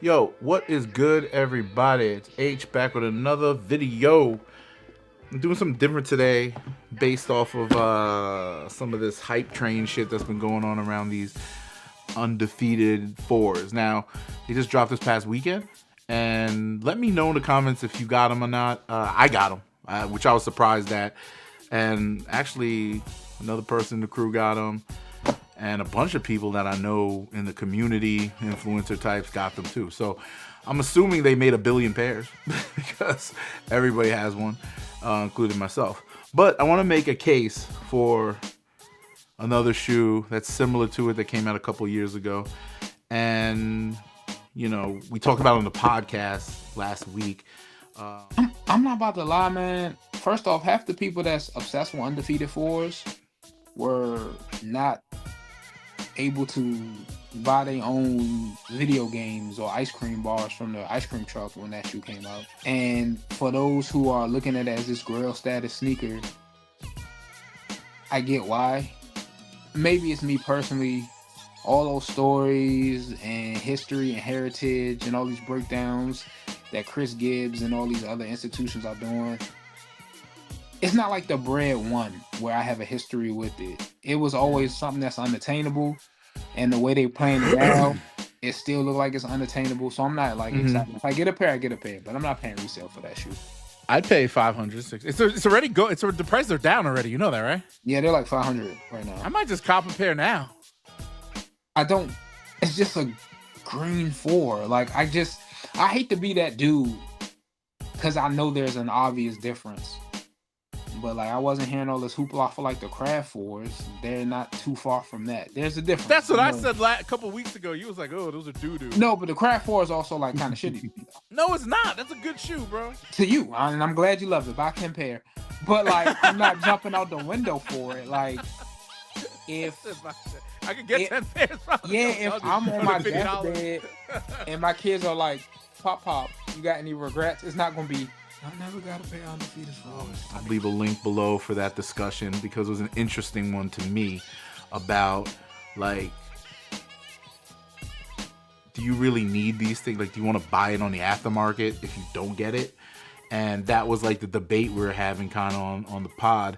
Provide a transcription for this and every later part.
Yo, what is good, everybody? It's H back with another video. I'm doing something different today based off of some of this hype train shit that's been going on around these undefeated fours. Now, they just dropped this past weekend, and let me know in the comments if you got them or not. I got them, which I was surprised at, and actually another person in the crew got them. And a bunch of people that I know in the community, influencer types, got them too. So I'm assuming they made 1 billion pairs because everybody has one, including myself. But I want to make a case for another shoe that's similar to it that came out a couple years ago. And, you know, we talked about it on the podcast last week. I'm not about to lie, man. First off, half the people that's obsessed with undefeated fours were not able to buy their own video games or ice cream bars from the ice cream truck when that shoe came out. And for those who are looking at it as this Grail status sneaker, I get why. Maybe it's me personally. All those stories and history and heritage and all these breakdowns that Chris Gibbs and all these other institutions are doing, it's not like the bread one where I have a history with it. It was always something that's unattainable, and the way they playing it now, it still look like it's unattainable. So I'm not like excited. If I get a pair, I get a pair, but I'm not paying resale for that shoe. I'd pay 500. It's already the prices are down already. You know that, right? Yeah, they're like 500 right now. I might just cop a pair now. I don't. It's just a green 4. Like I hate to be that dude because I know there's an obvious difference. But like I wasn't hearing all this hoopla for like the Craft 4s. They're not too far from that. There's a difference. That's what I said a couple weeks ago. You was like, "Oh, those are doo doo." No, but the Craft 4 is also like kind of shitty. No, it's not. That's a good shoe, bro. To you, and I'm glad you love it. Buy 10 pair. But like, I'm not jumping out the window for it. Like, if I could get 10 pairs, probably. Yeah, if I'm on my deathbed and my kids are like, "Pop, you got any regrets?" It's not gonna be, "I never got a pair of undefeated fours." I'll leave a link below for that discussion because it was an interesting one to me about like, do you really need these things? Like, do you want to buy it on the aftermarket if you don't get it? And that was like the debate we were having kind of on the pod.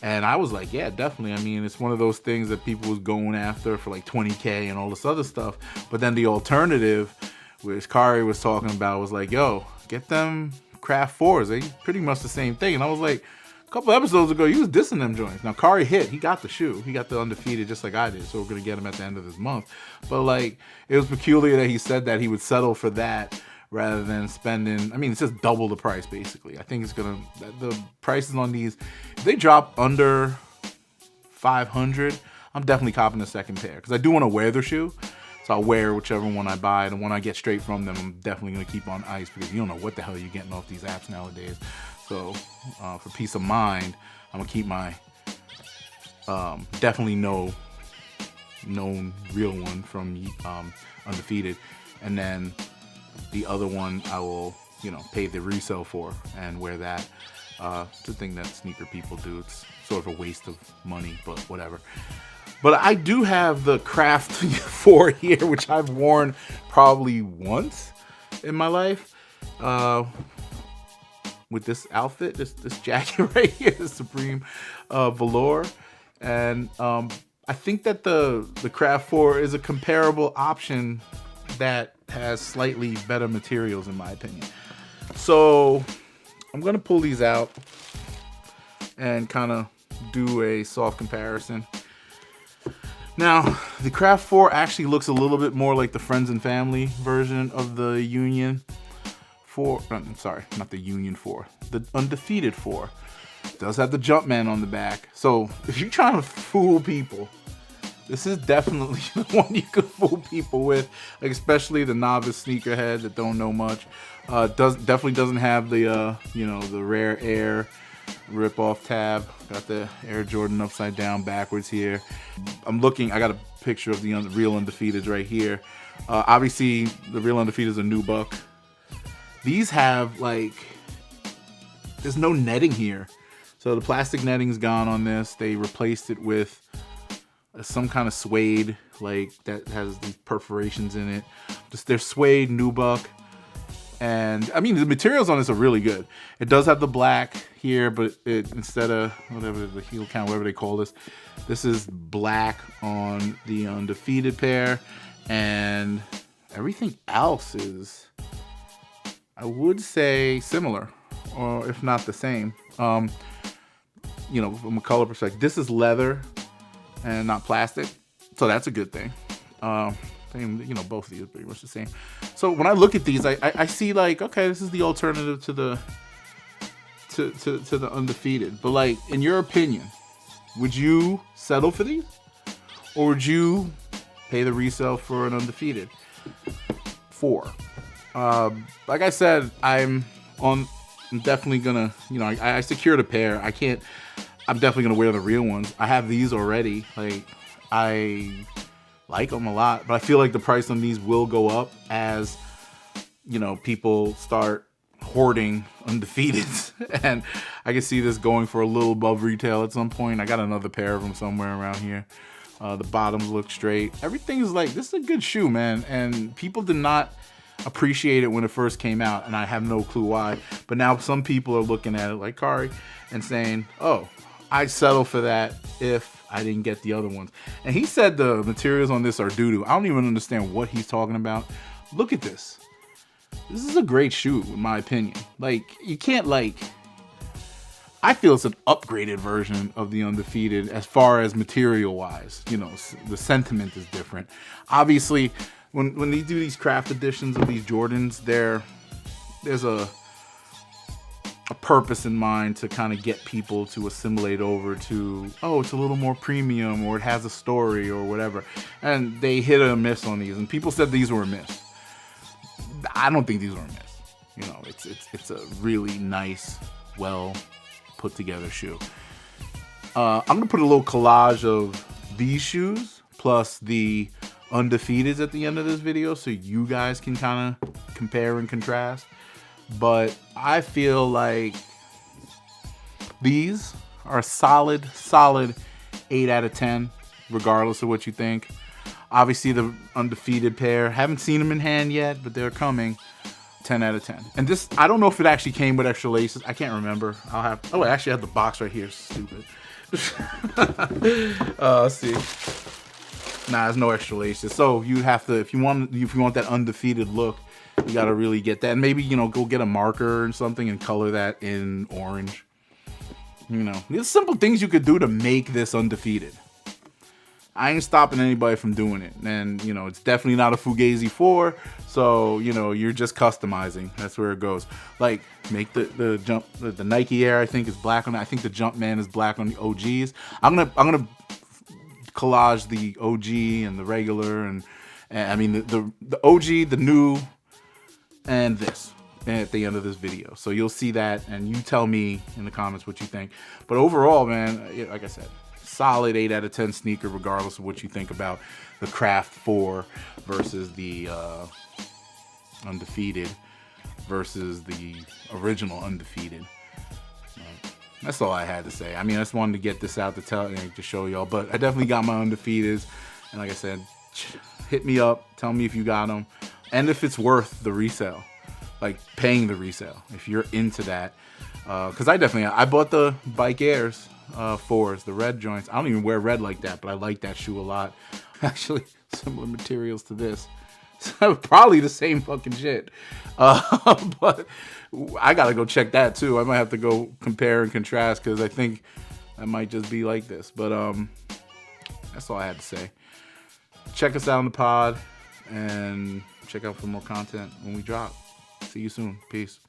And I was like, yeah, definitely. I mean, it's one of those things that people was going after for like 20K and all this other stuff. But then the alternative, which Kari was talking about, was like, yo, get them Craft 4s. They pretty much the same thing. And I was like, a couple episodes ago, you was dissing them joints. Now, Kari hit. He got the shoe. He got the undefeated just like I did. So we're going to get him at the end of this month. But like, it was peculiar that he said that he would settle for that rather than spending, I mean, it's just double the price, basically. I think it's going to, the prices on these, if they drop under 500, I'm definitely copping the second pair. Because I do want to wear the shoe. So I'll wear whichever one I buy. The one I get straight from them, I'm definitely going to keep on ice because you don't know what the hell you're getting off these apps nowadays. So for peace of mind, I'm going to keep my definitely known real one from Undefeated. And then the other one I will, pay the resale for and wear that. It's a thing that sneaker people do. It's sort of a waste of money, but whatever. But I do have the Craft 4 here, which I've worn probably once in my life. With this outfit, this jacket right here, the Supreme velour. And I think that the Craft 4 is a comparable option that has slightly better materials in my opinion. So I'm gonna pull these out and kind of do a soft comparison. Now, the Craft 4 actually looks a little bit more like the Friends and Family version of the Union 4. I'm sorry, not the Union 4. The Undefeated 4. It does have the Jumpman on the back. So if you're trying to fool people, this is definitely the one you could fool people with, like especially the novice sneakerhead that don't know much. Definitely doesn't have the the Rare Air rip-off tab. Got the Air Jordan upside down backwards here. I'm looking, I got a picture of the real Undefeateds right here. Obviously, the real Undefeated is a new buck. These have like, there's no netting here. So the plastic netting's gone on this. They replaced it with some kind of suede, like that has these perforations in it. Just they're suede nubuck. And I mean, the materials on this are really good. It does have the black here, but it instead of whatever the heel count, whatever they call this is black on the Undefeated pair, and everything else is, I would say, similar, or if not the same. You know, from a color perspective, this is leather and not plastic, so that's a good thing. You know, both of these are pretty much the same. So when I look at these, I see like, okay, this is the alternative to the to the Undefeated. But like, in your opinion, would you settle for these, or would you pay the resale for an Undefeated? Like I said, I'm definitely gonna, you know, I secured a pair. I'm definitely gonna wear the real ones. I have these already. Like, I like them a lot, but I feel like the price on these will go up as, you know, people start hoarding Undefeateds. And I can see this going for a little above retail at some point. I got another pair of them somewhere around here. The bottoms look straight. Everything's like, this is a good shoe, man. And people did not appreciate it when it first came out, and I have no clue why. But now some people are looking at it like Kari and saying, oh, I'd settle for that if I didn't get the other ones. And he said the materials on this are doo-doo. I don't even understand what he's talking about. Look at this. This is a great shoe, in my opinion. Like, you can't, like, I feel it's an upgraded version of the Undefeated as far as material-wise. You know, the sentiment is different. Obviously, when they do these craft editions of these Jordans, there's a purpose in mind to kind of get people to assimilate over to, oh, it's a little more premium, or it has a story, or whatever. And they hit a miss on these, and people said these were a miss. I don't think these were a miss. You know, it's a really nice, well put together shoe. I'm gonna put a little collage of these shoes plus the Undefeateds at the end of this video, so you guys can kind of compare and contrast. But I feel like these are a solid 8 out of 10, regardless of what you think. Obviously, the Undefeated pair, haven't seen them in hand yet, but they're coming. 10 out of 10. And this, I don't know if it actually came with extra laces. I can't remember. Oh, I actually have the box right here. Stupid. Let's see. Nah, there's no extra laces. So you have to, if you want that Undefeated look, you gotta really get that. And maybe, you know, go get a marker or something and color that in orange. You know, there's simple things you could do to make this Undefeated. I ain't stopping anybody from doing it. And, you know, it's definitely not a Fugazi 4. So, you know, you're just customizing. That's where it goes. Like, make the Nike Air, I think, is black on it. I think the Jumpman is black on the OGs. I'm gonna collage the OG and the regular, and I mean the OG, the new, and this at the end of this video. So you'll see that, and you tell me in the comments what you think. But overall, man, like I said, solid 8 out of 10 sneaker, regardless of what you think about the Craft 4 versus the Undefeated versus the original Undefeated. That's all I had to say. I mean, I just wanted to get this out to show y'all. But I definitely got my Undefeateds, and like I said, hit me up, tell me if you got them, and if it's worth the resale, like paying the resale, if you're into that. Because I bought the Bike Airs 4s, the red joints. I don't even wear red like that, but I like that shoe a lot. Actually, similar materials to this. So probably the same fucking shit. But I gotta go check that too. I might have to go compare and contrast, because I think I might just be like this. But that's all I had to say. Check us out on the pod, and check out for more content when we drop. See you soon. Peace.